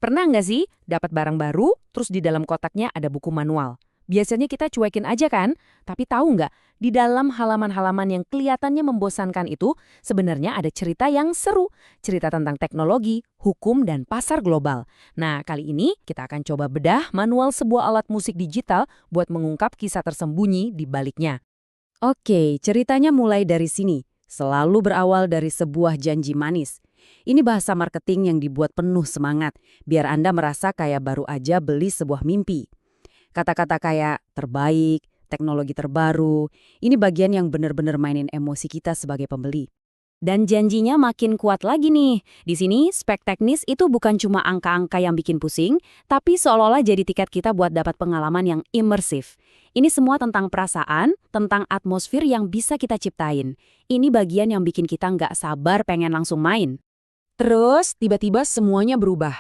Pernah nggak sih dapat barang baru, terus di dalam kotaknya ada buku manual? Biasanya kita cuekin aja kan? Tapi tahu nggak, di dalam halaman-halaman yang kelihatannya membosankan itu, sebenarnya ada cerita yang seru. Cerita tentang teknologi, hukum, dan pasar global. Nah, kali ini kita akan coba bedah manual sebuah alat musik digital buat mengungkap kisah tersembunyi di baliknya. Oke, ceritanya mulai dari sini. Selalu berawal dari sebuah janji manis. Ini bahasa marketing yang dibuat penuh semangat, biar Anda merasa kayak baru aja beli sebuah mimpi. Kata-kata kayak terbaik, teknologi terbaru, ini bagian yang benar-benar mainin emosi kita sebagai pembeli. Dan janjinya makin kuat lagi nih. Di sini, spek teknis itu bukan cuma angka-angka yang bikin pusing, tapi seolah-olah jadi tiket kita buat dapat pengalaman yang imersif. Ini semua tentang perasaan, tentang atmosfer yang bisa kita ciptain. Ini bagian yang bikin kita nggak sabar pengen langsung main. Terus, tiba-tiba semuanya berubah.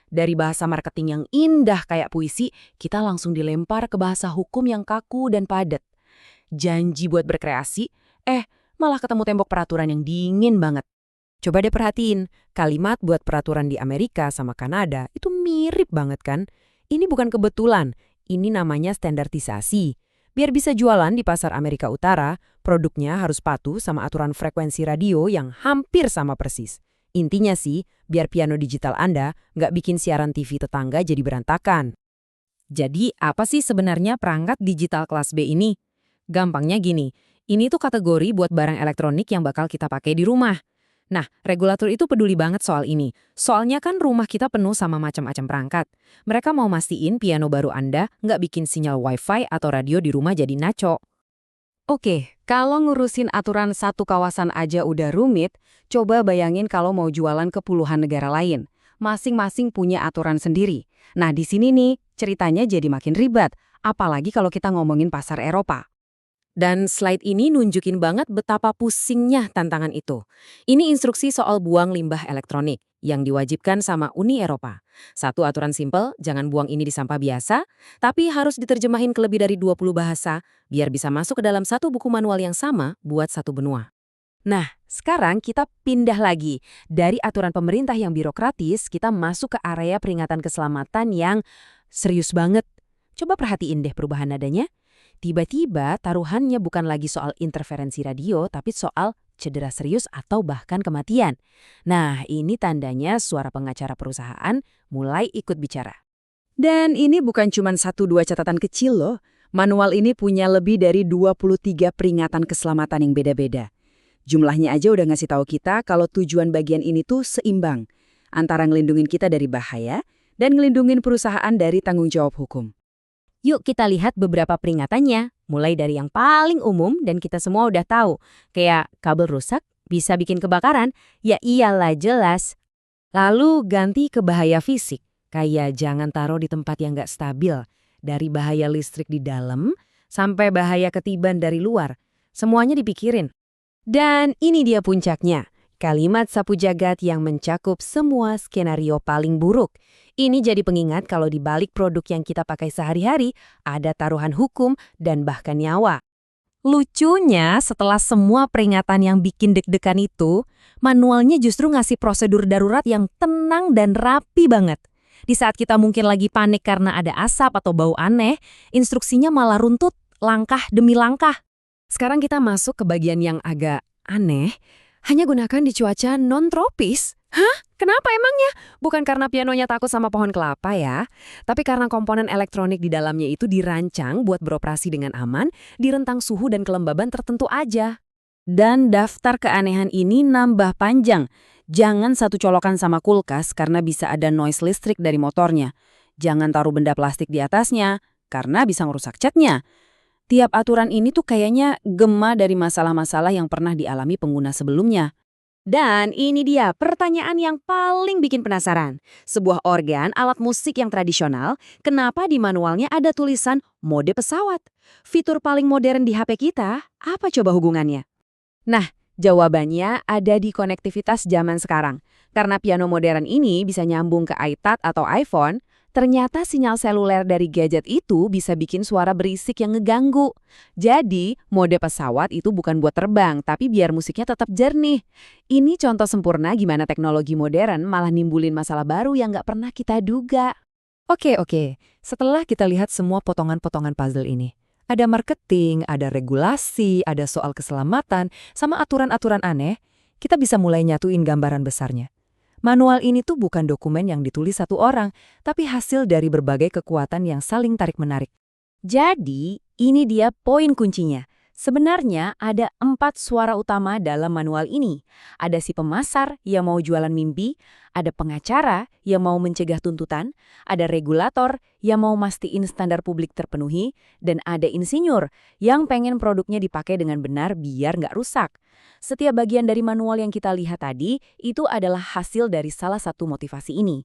Dari bahasa marketing yang indah kayak puisi, kita langsung dilempar ke bahasa hukum yang kaku dan padat. Janji buat berkreasi, malah ketemu tembok peraturan yang dingin banget. Coba deh perhatiin, kalimat buat peraturan di Amerika sama Kanada itu mirip banget kan? Ini bukan kebetulan, ini namanya standarisasi. Biar bisa jualan di pasar Amerika Utara, produknya harus patuh sama aturan frekuensi radio yang hampir sama persis. Intinya sih, biar piano digital Anda nggak bikin siaran TV tetangga jadi berantakan. Jadi, apa sih sebenarnya perangkat digital kelas B ini? Gampangnya gini, ini tuh kategori buat barang elektronik yang bakal kita pakai di rumah. Nah, regulator itu peduli banget soal ini. Soalnya kan rumah kita penuh sama macam-macam perangkat. Mereka mau mastiin piano baru Anda nggak bikin sinyal Wi-Fi atau radio di rumah jadi naco. Oke, kalau ngurusin aturan satu kawasan aja udah rumit, coba bayangin kalau mau jualan ke puluhan negara lain. Masing-masing punya aturan sendiri. Nah, di sini nih, ceritanya jadi makin ribet. Apalagi kalau kita ngomongin pasar Eropa. Dan slide ini nunjukin banget betapa pusingnya tantangan itu. Ini instruksi soal buang limbah elektronik yang diwajibkan sama Uni Eropa. Satu aturan simpel, jangan buang ini di sampah biasa, tapi harus diterjemahin ke lebih dari 20 bahasa biar bisa masuk ke dalam satu buku manual yang sama buat satu benua. Nah, sekarang kita pindah lagi. Dari aturan pemerintah yang birokratis, kita masuk ke area peringatan keselamatan yang serius banget. Coba perhatiin deh perubahan nadanya. Tiba-tiba taruhannya bukan lagi soal interferensi radio, tapi soal cedera serius atau bahkan kematian. Nah, ini tandanya suara pengacara perusahaan mulai ikut bicara. Dan ini bukan cuma 1-2 catatan kecil loh. Manual ini punya lebih dari 23 peringatan keselamatan yang beda-beda. Jumlahnya aja udah ngasih tahu kita kalau tujuan bagian ini tuh seimbang. Antara ngelindungin kita dari bahaya dan ngelindungin perusahaan dari tanggung jawab hukum. Yuk kita lihat beberapa peringatannya, mulai dari yang paling umum dan kita semua udah tahu. Kayak kabel rusak, bisa bikin kebakaran, ya iyalah jelas. Lalu ganti ke bahaya fisik, kayak jangan taruh di tempat yang nggak stabil. Dari bahaya listrik di dalam, sampai bahaya ketiban dari luar. Semuanya dipikirin. Dan ini dia puncaknya, kalimat sapu jagat yang mencakup semua skenario paling buruk. Ini jadi pengingat kalau di balik produk yang kita pakai sehari-hari, ada taruhan hukum dan bahkan nyawa. Lucunya, setelah semua peringatan yang bikin deg-degan itu, manualnya justru ngasih prosedur darurat yang tenang dan rapi banget. Di saat kita mungkin lagi panik karena ada asap atau bau aneh, instruksinya malah runtut, langkah demi langkah. Sekarang kita masuk ke bagian yang agak aneh, hanya gunakan di cuaca non-tropis. Hah? Kenapa emangnya? Bukan karena pianonya takut sama pohon kelapa ya, tapi karena komponen elektronik di dalamnya itu dirancang buat beroperasi dengan aman di rentang suhu dan kelembaban tertentu aja. Dan daftar keanehan ini nambah panjang. Jangan satu colokan sama kulkas karena bisa ada noise listrik dari motornya. Jangan taruh benda plastik di atasnya karena bisa ngerusak catnya. Tiap aturan ini tuh kayaknya gema dari masalah-masalah yang pernah dialami pengguna sebelumnya. Dan ini dia pertanyaan yang paling bikin penasaran. Sebuah organ alat musik yang tradisional, kenapa di manualnya ada tulisan mode pesawat? Fitur paling modern di HP kita, apa coba hubungannya? Nah, jawabannya ada di konektivitas zaman sekarang. Karena piano modern ini bisa nyambung ke iPad atau iPhone, Ternyata sinyal seluler dari gadget itu bisa bikin suara berisik yang ngeganggu. Jadi, mode pesawat itu bukan buat terbang, tapi biar musiknya tetap jernih. Ini contoh sempurna gimana teknologi modern malah nimbulin masalah baru yang nggak pernah kita duga. Oke. Setelah kita lihat semua potongan-potongan puzzle ini, ada marketing, ada regulasi, ada soal keselamatan, sama aturan-aturan aneh, kita bisa mulai nyatuin gambaran besarnya. Manual ini tuh bukan dokumen yang ditulis satu orang, tapi hasil dari berbagai kekuatan yang saling tarik-menarik. Jadi, ini dia poin kuncinya. Sebenarnya ada 4 suara utama dalam manual ini. Ada si pemasar yang mau jualan mimpi, ada pengacara yang mau mencegah tuntutan, ada regulator yang mau mastiin standar publik terpenuhi, dan ada insinyur yang pengen produknya dipakai dengan benar biar nggak rusak. Setiap bagian dari manual yang kita lihat tadi itu adalah hasil dari salah satu motivasi ini.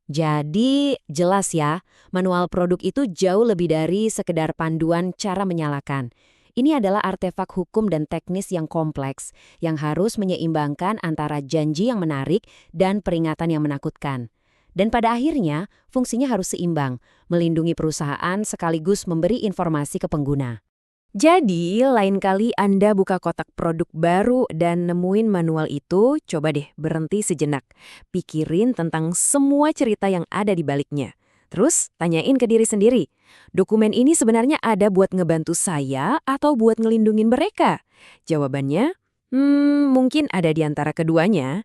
Jadi, jelas ya, manual produk itu jauh lebih dari sekedar panduan cara menyalakan. Ini adalah artefak hukum dan teknis yang kompleks, yang harus menyeimbangkan antara janji yang menarik dan peringatan yang menakutkan. Dan pada akhirnya, fungsinya harus seimbang, melindungi perusahaan sekaligus memberi informasi ke pengguna. Jadi, lain kali Anda buka kotak produk baru dan nemuin manual itu, coba deh berhenti sejenak. Pikirin tentang semua cerita yang ada di baliknya. Terus, tanyain ke diri sendiri, dokumen ini sebenarnya ada buat ngebantu saya atau buat ngelindungin mereka? Jawabannya, mungkin ada di antara keduanya.